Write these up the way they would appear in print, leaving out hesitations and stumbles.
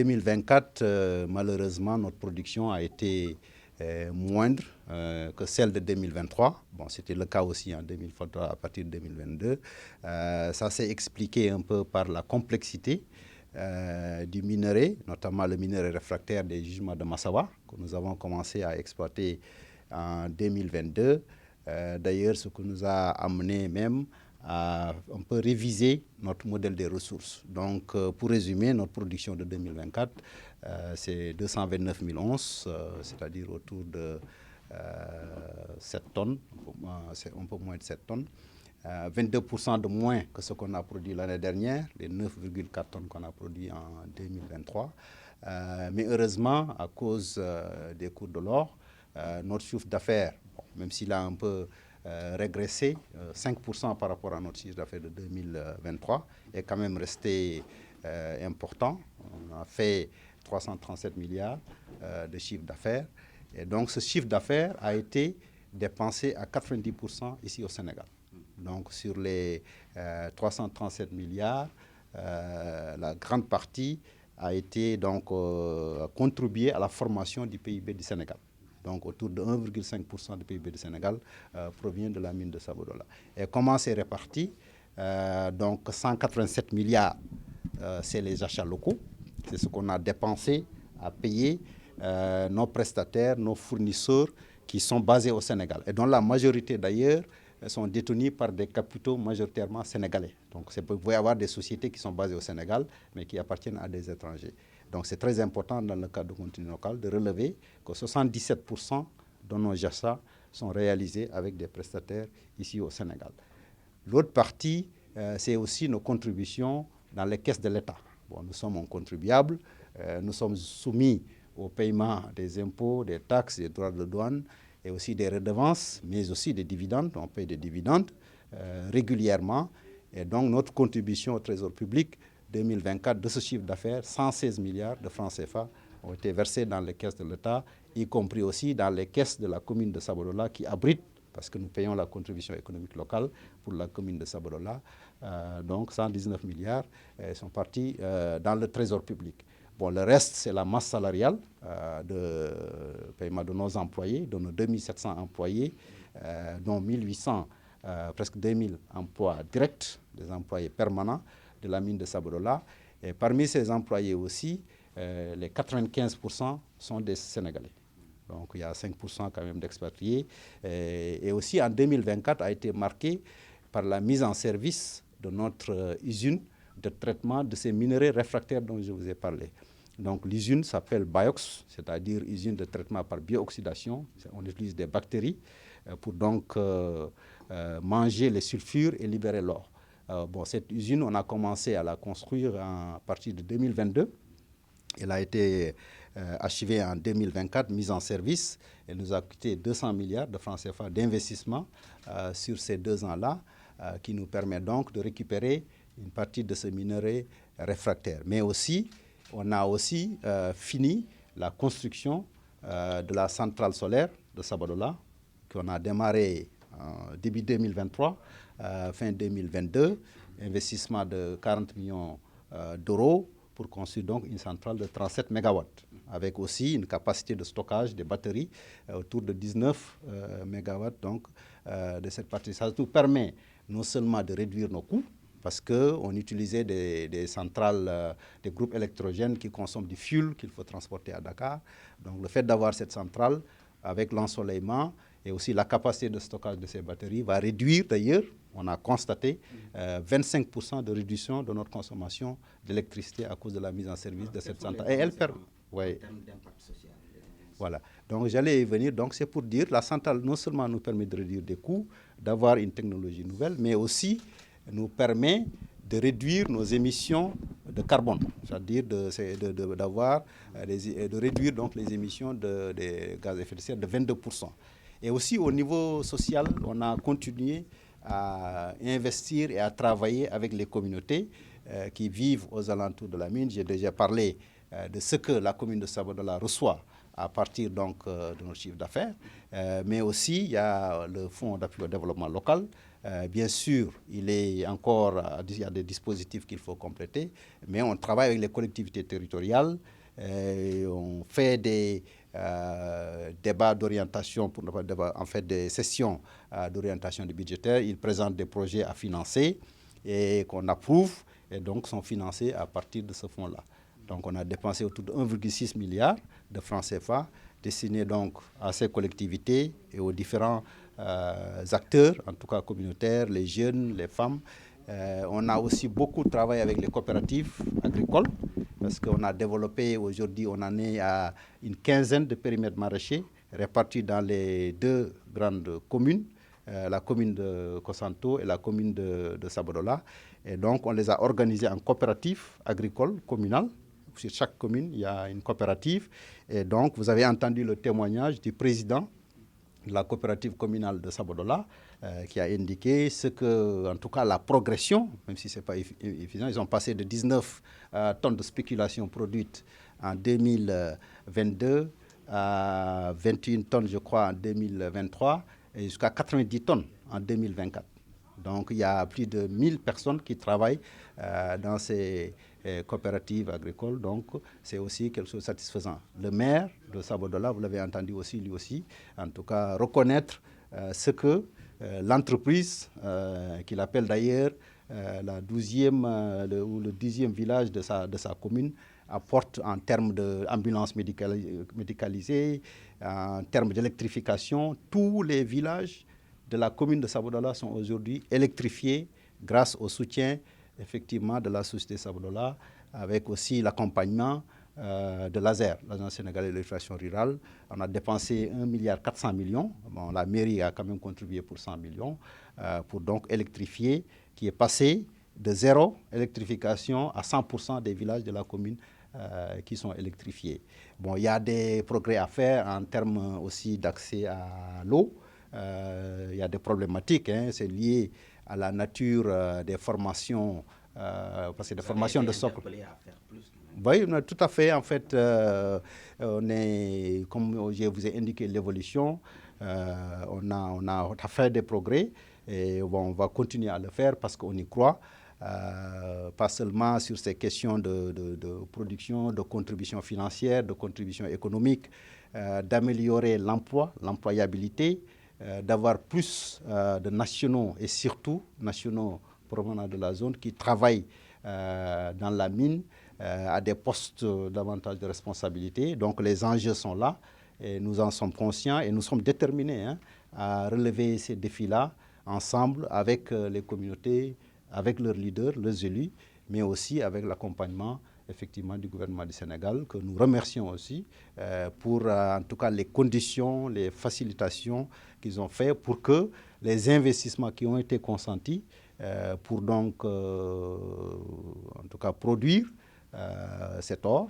2024, malheureusement, notre production a été moindre que celle de 2023. Bon, c'était le cas aussi en 2023 à partir de 2022. Ça s'est expliqué un peu par la complexité du minerai, notamment le minerai réfractaire des gisements de Massawa, que nous avons commencé à exploiter en 2022. D'ailleurs, ce que nous a amené même à un peu réviser notre modèle des ressources. Donc, pour résumer, notre production de 2024, c'est 229 000 onces, c'est-à-dire autour de 7 tonnes, c'est un peu moins de 7 tonnes. 22% de moins que ce qu'on a produit l'année dernière, les 9,4 tonnes qu'on a produit en 2023. Mais heureusement, à cause des cours de l'or, notre chiffre d'affaires, même s'il a un peu régressé, 5% par rapport à notre chiffre d'affaires de 2023, est quand même resté important. On a fait 337 milliards de chiffre d'affaires. Et donc, ce chiffre d'affaires a été dépensé à 90% ici au Sénégal. Donc, sur les 337 milliards, la grande partie a été donc contribuée à la formation du PIB du Sénégal. Donc, autour de 1,5% du PIB du Sénégal provient de la mine de Sabodala. Et comment c'est réparti? Donc, 187 milliards, c'est les achats locaux. C'est ce qu'on a dépensé à payer nos prestataires, nos fournisseurs qui sont basés au Sénégal. Et dont la majorité, d'ailleurs, sont détenus par des capitaux majoritairement sénégalais. Donc, vous pouvez avoir des sociétés qui sont basées au Sénégal, mais qui appartiennent à des étrangers. Donc, c'est très important dans le cadre de contenu local de relever que 77% de nos achats sont réalisés avec des prestataires ici au Sénégal. L'autre partie, c'est aussi nos contributions dans les caisses de l'État. Bon, nous sommes un contribuable, nous sommes soumis au paiement des impôts, des taxes, des droits de douane, et aussi des redevances, mais aussi des dividendes. On paye des dividendes régulièrement. Et donc, notre contribution au Trésor public 2024 de ce chiffre d'affaires, 116 milliards de francs CFA, ont été versés dans les caisses de l'État, y compris aussi dans les caisses de la commune de Sabodala qui abrite, parce que nous payons la contribution économique locale pour la commune de Sabodala. Donc, 119 milliards sont partis dans le Trésor public. Bon, le reste, c'est la masse salariale de paiement de nos employés, de nos 2700 employés, dont 1800, presque 2000 emplois directs, des employés permanents de la mine de Sabodala. Et parmi ces employés aussi, les 95% sont des Sénégalais. Donc, il y a 5% quand même d'expatriés. Et aussi, en 2024, a été marqué par la mise en service de notre usine de traitement de ces minerais réfractaires dont je vous ai parlé. Donc, l'usine s'appelle Biox, c'est-à-dire usine de traitement par bio-oxydation. On utilise des bactéries pour donc manger les sulfures et libérer l'or. Bon, cette usine, on a commencé à la construire à partir de 2022. Elle a été achevée en 2024, mise en service. Elle nous a coûté 200 milliards de francs CFA d'investissement sur ces 2 ans-là, qui nous permet donc de récupérer une partie de ce minerai réfractaire. Mais aussi, on a aussi fini la construction de la centrale solaire de Sabodala, qu'on a démarré début 2023, fin 2022, investissement de 40 millions d'euros pour construire donc une centrale de 37 MW, avec aussi une capacité de stockage des batteries autour de 19 MW donc, de cette partie. Ça nous permet non seulement de réduire nos coûts, parce qu'on utilisait des centrales, des groupes électrogènes qui consomment du fuel qu'il faut transporter à Dakar. Donc le fait d'avoir cette centrale avec l'ensoleillement et aussi la capacité de stockage de ces batteries va réduire d'ailleurs, on a constaté, 25% de réduction de notre consommation d'électricité à cause de la mise en service de cette centrale. Et elle permet... Ouais. Voilà. Donc, j'allais y venir. Donc, c'est pour dire la centrale non seulement nous permet de réduire des coûts, d'avoir une technologie nouvelle, mais aussi nous permet de réduire nos émissions de carbone, c'est-à-dire de réduire donc les émissions de gaz à effet de serre de 22%. Et aussi au niveau social, on a continué à investir et à travailler avec les communautés qui vivent aux alentours de la mine. J'ai déjà parlé de ce que la commune de Sabodala reçoit à partir donc de notre chiffre d'affaires. Mais aussi, il y a le Fonds d'appui au développement local. Bien sûr, il y a des dispositifs qu'il faut compléter, mais on travaille avec les collectivités territoriales. On fait des débats d'orientation, en fait des sessions d'orientation budgétaire. Ils présentent des projets à financer et qu'on approuve et donc sont financés à partir de ce fonds-là. Donc on a dépensé autour de 1,6 milliard de francs CFA destinés donc à ces collectivités et aux différents acteurs, en tout cas communautaires, les jeunes, les femmes. On a aussi beaucoup travaillé avec les coopératives agricoles parce qu'on a développé, aujourd'hui on en est à une quinzaine de périmètres maraîchers répartis dans les 2 grandes communes, la commune de Kosanto et la commune de Sabodola. Et donc on les a organisés en coopératives agricoles communales. Sur chaque commune, il y a une coopérative. Et donc, vous avez entendu le témoignage du président de la coopérative communale de Sabodola qui a indiqué ce que, en tout cas, la progression, même si ce n'est pas évident, ils ont passé de 19 tonnes de spéculation produites en 2022 à 21 tonnes, je crois, en 2023 et jusqu'à 90 tonnes en 2024. Donc, il y a plus de 1000 personnes qui travaillent dans ces coopératives agricoles. Donc, c'est aussi quelque chose de satisfaisant. Le maire de Sabodola, vous l'avez entendu aussi, lui aussi, en tout cas, reconnaître ce que l'entreprise, qu'il appelle d'ailleurs la 12e ou le 10e village de sa commune, apporte en termes d'ambulance médicalisée, en termes d'électrification. Tous les villages de la commune de Sabodola sont aujourd'hui électrifiés grâce au soutien effectivement de la société Sabodola, avec aussi l'accompagnement de l'ASER, l'Agence sénégalaise de l'électrification rurale. On a dépensé 1,4 milliard. Bon, la mairie a quand même contribué pour 100 millions pour donc électrifier, qui est passé de 0 électrification à 100% des villages de la commune qui sont électrifiés. Bon, il y a des progrès à faire en termes aussi d'accès à l'eau. Il y a des problématiques, c'est lié à la nature des formations, parce que des formations de socle. Oui, tout à fait. En fait, comme je vous ai indiqué l'évolution, on a fait des progrès et on va continuer à le faire parce qu'on y croit. Pas seulement sur ces questions de production, de contribution financière, de contribution économique, d'améliorer l'emploi, l'employabilité, d'avoir plus de nationaux et surtout nationaux provenant de la zone qui travaillent dans la mine à des postes davantage de responsabilité. Donc les enjeux sont là et nous en sommes conscients et nous sommes déterminés à relever ces défis-là ensemble avec les communautés, avec leurs leaders, leurs élus, mais aussi avec l'accompagnement effectivement du gouvernement du Sénégal, que nous remercions aussi pour en tout cas les conditions, les facilitations qu'ils ont fait pour que les investissements qui ont été consentis pour donc en tout cas produire cet or.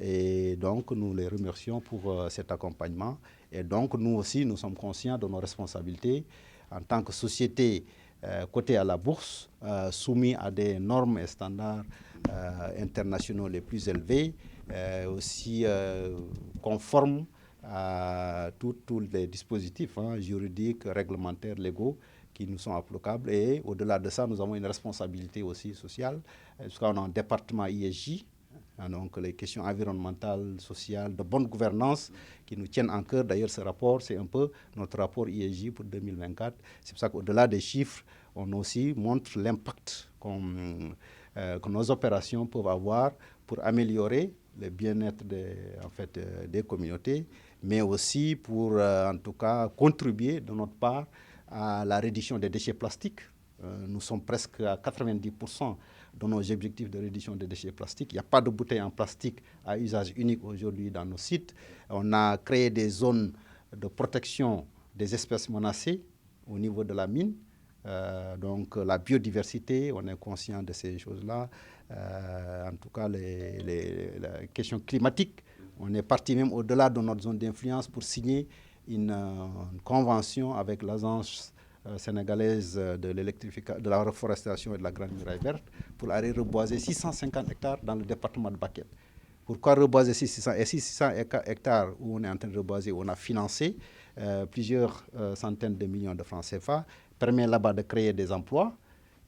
Et donc nous les remercions pour cet accompagnement. Et donc nous aussi, nous sommes conscients de nos responsabilités en tant que société cotée à la bourse, soumis à des normes et standards internationaux les plus élevés, aussi conformes à tous les dispositifs juridiques, réglementaires, légaux qui nous sont applicables. Et au-delà de ça, nous avons une responsabilité aussi sociale, parce qu'on a un département ISJ, donc les questions environnementales, sociales, de bonne gouvernance qui nous tiennent en cœur. D'ailleurs, ce rapport, c'est un peu notre rapport ISJ pour 2024. C'est pour ça qu'au-delà des chiffres, on aussi montre l'impact que nos opérations peuvent avoir pour améliorer le bien-être des communautés, mais aussi pour, en tout cas, contribuer de notre part à la réduction des déchets plastiques. Nous sommes presque à 90% de nos objectifs de réduction des déchets plastiques. Il n'y a pas de bouteilles en plastique à usage unique aujourd'hui dans nos sites. On a créé des zones de protection des espèces menacées au niveau de la mine. Donc la biodiversité, on est conscient de ces choses-là. En tout cas, la question climatique, on est parti même au-delà de notre zone d'influence pour signer une convention avec l'agence sénégalaise de la reforestation et de la Grande Muraille Verte pour aller reboiser 650 hectares dans le département de Bakel. Pourquoi reboiser 600 et 600 hectares où on est en train de reboiser, on a financé plusieurs centaines de millions de francs CFA, permet là-bas de créer des emplois,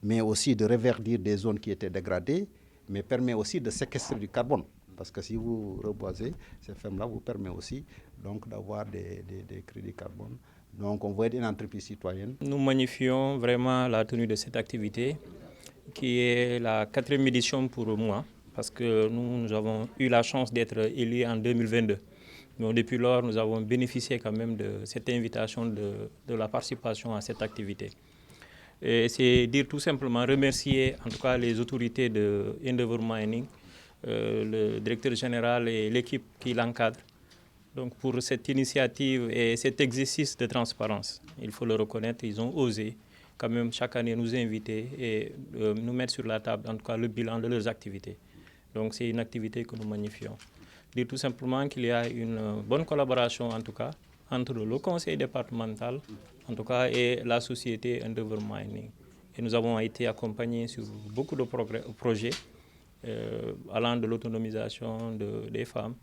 mais aussi de reverdir des zones qui étaient dégradées, mais permet aussi de séquestrer du carbone. Parce que si vous reboisez, ces fermes-là vous permet aussi donc d'avoir des crédits carbone. Donc on veut être une entreprise citoyenne. Nous magnifions vraiment la tenue de cette activité, qui est la 4e édition pour moi, parce que nous avons eu la chance d'être élus en 2022. Donc depuis lors, nous avons bénéficié quand même de cette invitation de la participation à cette activité. Et c'est dire tout simplement remercier en tout cas les autorités de Endeavour Mining, le directeur général et l'équipe qui l'encadre, donc pour cette initiative et cet exercice de transparence. Il faut le reconnaître, ils ont osé quand même chaque année nous inviter et nous mettre sur la table en tout cas le bilan de leurs activités. Donc c'est une activité que nous magnifions. Dire tout simplement qu'il y a une bonne collaboration en tout cas entre le conseil départemental en tout cas et la société Endeavour Mining. Et nous avons été accompagnés sur beaucoup de projets allant de l'autonomisation des femmes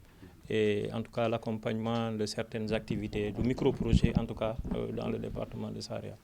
et en tout cas l'accompagnement de certaines activités, de micro-projets en tout cas dans le département de Saria.